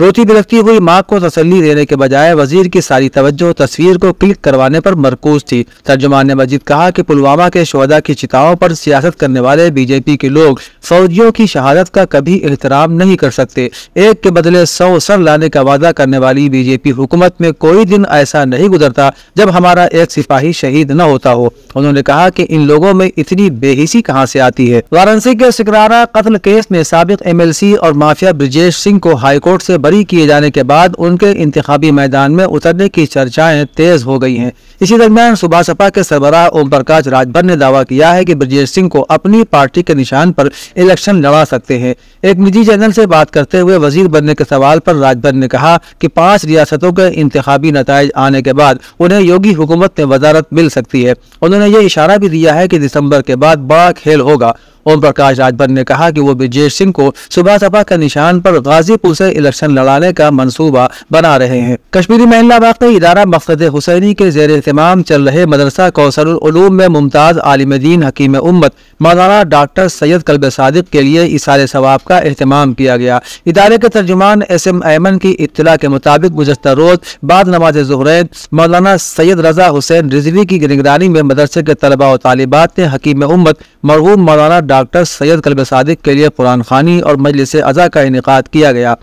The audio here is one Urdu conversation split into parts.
روتی بلکتی ہوئی ماں کو تسلی دینے کے بجائے وزیر کی ساری توجہ تصویر کو کلک کروانے پر مرکوز تھی۔ ترجمان نے مزید کہا کہ پلوامہ کے شہداء کی چتاؤں پر سیاست کرنے والے بی جے پی کے لوگ فوجیوں کی شہادت کا کبھی احترام نہیں کر سکتے۔ ایک کے بدلے 100 سر لانے کا وعدہ کرنے والی بی جے پی حکومت میں کوئی دن ایسا نہیں گزرتا جب ہمارا ایک سپاہی شہید نہ ہوتا ہو۔ انہوں نے کہا کہ ان لوگوں میں اتنی بے حسی کہاں سے آتی ہے۔ وارانسی کے سکرارہ قتل کیس میں سابق ایم ایل سی اور مافیا برجیش سنگھ کو ہائی کورٹ سے بری کیے جانے کے بعد ان کے انتخابی میدان میں اترنے کی چرچائیں تیز ہو گئی ہیں۔ اسی درمیان صوبہ سپا کے سربراہ اوم پرکاش راجبھر نے دعویٰ کیا ہے کہ برجیش سنگھ کو اپنی پارٹی کے نشان پر الیکشن لڑا سکتے ہیں۔ ایک نجی چینل سے بات کرتے ہوئے وزیر بننے کے سوال پر راجبھر نے کہا کہ 5 ریاستوں کے انتخابی نتائج آنے کے بعد انہیں یوگی حکومت میں وزارت مل سکتی ہے۔ انہوں نے یہ اشارہ بھی دیا ہے کہ دسمبر کے بعد بڑا کھیل ہوگا۔ اوم پرکاش راجبھر نے کہا کہ وہ برجیش سنگھ کو صوبہ سپا کا نشان پر غازی پور سے الیکشن لڑانے کا منصوبہ بنا رہے ہیں۔ کشمیری محلہ باغ کے ادارہ مقصد حسینی کے زیر اہتمام چل رہے مدرسہ کوثر العلوم میں ممتاز عالم دین حکیم امت مولانا ڈاکٹر سید کلب صادق کے لیے ایصال ثواب کا اہتمام کیا گیا۔ ادارے کے ترجمان ایس ایم ایمن کی اطلاع کے مطابق گزشتہ روز بعد نماز ظہرین مولانا سید رضا حسین رضوی کی نگرانی میں مدرسے کے طلباء و طالبات نے حکیم امت مرحوم مولانا ڈاکٹر سید کلب صادق کے لیے قرآن خوانی اور مجلس عزا کا انعقاد کیا گیا۔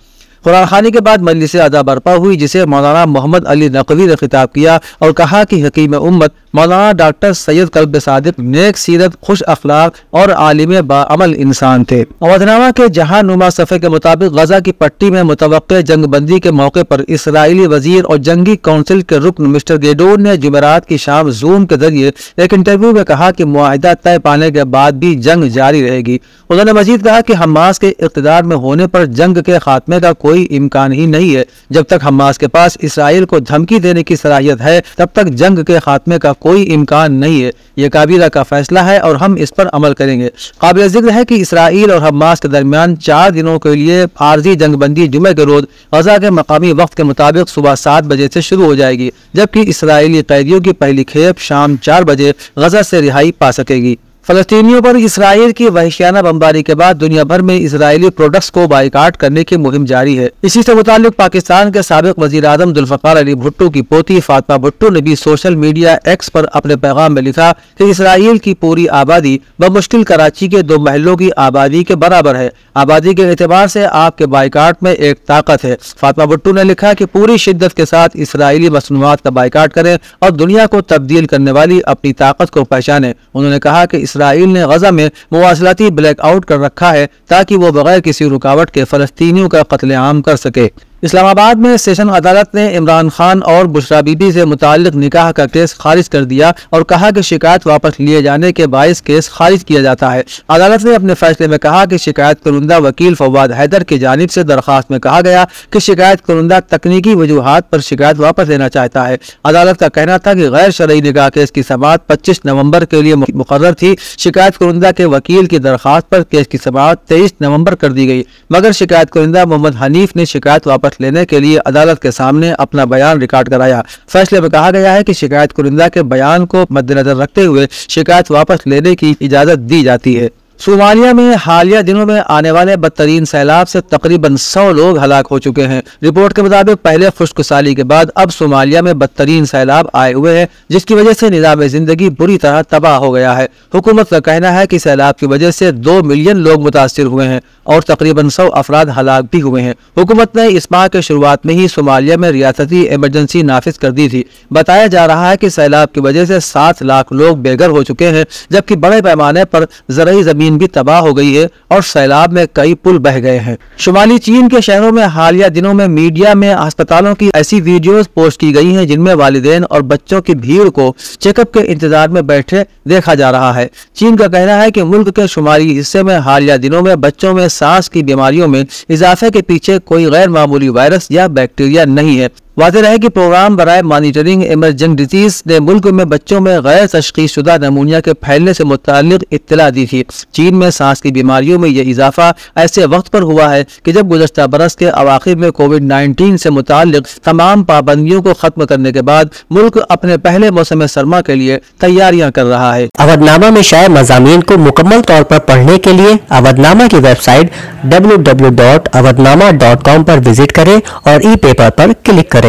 قرآن خوانی کے بعد مجلس عزا برپا ہوئی، جسے مولانا محمد علی نقوی نے خطاب کیا اور کہا کہ حکیم امت مولانا ڈاکٹر سید کلب صادق نیک سیرت، خوش اخلاق اور عالم باعمل انسان تھے۔ اودھنامہ کے جہاں نما صفحے کے مطابق غزہ کی پٹی میں متوقع جنگ بندی کے موقع پر اسرائیلی وزیر اور جنگی کونسل کے رکن مسٹر گیڈون نے جمعرات کی شام زوم کے ذریعے ایک انٹرویو میں کہا کہ معاہدہ طے پانے کے بعد بھی جنگ جاری رہے گی۔ انہوں نے مزید کہا کہ حماس کے اقتدار میں ہونے پر جنگ کے خاتمے کا کوئی امکان ہی نہیں ہے۔ جب تک حماس کے پاس اسرائیل کو دھمکی دینے کی صلاحیت ہے تب تک جنگ کے خاتمے کا کوئی امکان نہیں ہے۔ یہ کابینہ کا فیصلہ ہے اور ہم اس پر عمل کریں گے۔ قابل ذکر ہے کہ اسرائیل اور حماس کے درمیان 4 دنوں کے لیے عارضی جنگ بندی جمعے کے روز غزہ کے مقامی وقت کے مطابق صبح 7 بجے سے شروع ہو جائے گی، جبکہ اسرائیلی قیدیوں کی پہلی کھیپ شام 4 بجے غزہ سے رہائی پا سکے گی۔ فلسطینیوں پر اسرائیل کی وحشیانہ بمباری کے بعد دنیا بھر میں اسرائیلی پروڈکٹس کو بائیکاٹ کرنے کی مہم جاری ہے۔ اسی سے متعلق پاکستان کے سابق وزیر اعظم ذوالفقار علی بھٹو کی پوتی فاطمہ بھٹو نے بھی سوشل میڈیا ایکس پر اپنے پیغام میں لکھا کہ اسرائیل کی پوری آبادی بمشکل کراچی کے 2 محلوں کی آبادی کے برابر ہے۔ آبادی کے اعتبار سے آپ کے بائیکاٹ میں ایک طاقت ہے۔ فاطمہ بھٹو نے لکھا کہ پوری شدت کے ساتھ اسرائیلی مصنوعات کا بائیکاٹ کریں اور دنیا کو تبدیل کرنے والی اپنی طاقت کو پہچانیں۔ انہوں نے کہا کہ اسرائیل نے غزہ میں مواصلاتی بلیک آؤٹ کر رکھا ہے تاکہ وہ بغیر کسی رکاوٹ کے فلسطینیوں کا قتل عام کر سکے۔ اسلام آباد میں سیشن عدالت نے عمران خان اور بشرا بی بی سے متعلق نکاح کا کیس خارج کر دیا اور کہا کہ شکایت واپس لیے جانے کے باعث کیس خارج کیا جاتا ہے۔ عدالت نے اپنے فیصلے میں کہا کہ شکایت کنندہ وکیل فواد حیدر کی جانب سے درخواست میں کہا گیا کہ شکایت کنندہ تکنیکی وجوہات پر شکایت واپس لینا چاہتا ہے۔ عدالت کا کہنا تھا کہ غیر شرعی نکاح کیس کی سماعت 25 نومبر کے لیے مقرر تھی۔ شکایت کنندہ کے وکیل کی درخواست پر کیس کی سماعت 23 نومبر کر دی گئی، مگر شکایت کنندہ محمد حنیف نے شکایت واپس لینے کے لیے عدالت کے سامنے اپنا بیان ریکارڈ کرایا۔ فیصلے میں کہا گیا ہے کہ شکایت کنندہ کے بیان کو مد نظر رکھتے ہوئے شکایت واپس لینے کی اجازت دی جاتی ہے۔ صومالیہ میں حالیہ دنوں میں آنے والے بدترین سیلاب سے تقریباً 100 لوگ ہلاک ہو چکے ہیں۔ رپورٹ کے مطابق پہلے خشک سالی کے بعد اب صومالیہ میں بدترین سیلاب آئے ہوئے ہیں، جس کی وجہ سے نظام زندگی بری طرح تباہ ہو گیا ہے۔ حکومت کا کہنا ہے کہ سیلاب کی وجہ سے 2 ملین لوگ متاثر ہوئے ہیں اور تقریباً 100 افراد ہلاک بھی ہوئے ہیں۔ حکومت نے اس ماہ کے شروعات میں ہی صومالیہ میں ریاستی ایمرجنسی نافذ کر دی تھی۔ بتایا جا رہا ہے کہ سیلاب کی وجہ سے 7 لاکھ لوگ بے گھر ہو چکے ہیں، جبکہ بڑے پیمانے پر زرعی زمین بھی تباہ ہو گئی ہے اور سیلاب میں کئی پل بہہ گئے ہیں۔ شمالی چین کے شہروں میں حالیہ دنوں میں میڈیا میں ہسپتالوں کی ایسی ویڈیوز پوسٹ کی گئی ہیں جن میں والدین اور بچوں کی بھیڑ کو چیک اپ کے انتظار میں بیٹھے دیکھا جا رہا ہے۔ چین کا کہنا ہے کہ ملک کے شمالی حصے میں حالیہ دنوں میں بچوں میں سانس کی بیماریوں میں اضافے کے پیچھے کوئی غیر معمولی وائرس یا بیکٹیریا نہیں ہے۔ واضح رہے کہ پروگرام برائے مانیٹرنگ ایمرجنٹ ڈیزیز نے ملک میں بچوں میں غیر تشخیص شدہ نمونیا کے پھیلنے سے متعلق اطلاع دی تھی۔ چین میں سانس کی بیماریوں میں یہ اضافہ ایسے وقت پر ہوا ہے کہ جب گزشتہ برس کے اواخر میں کووڈ-19 سے متعلق تمام پابندیوں کو ختم کرنے کے بعد ملک اپنے پہلے موسم سرما کے لیے تیاریاں کر رہا ہے۔ اودھ نامہ میں شائع مضامین کو مکمل طور پر پڑھنے کے لیے اودھ نامہ کی ویب سائٹ www.awadhnama.com پر وزٹ کریں اور ای پیپر پر کلک کریں۔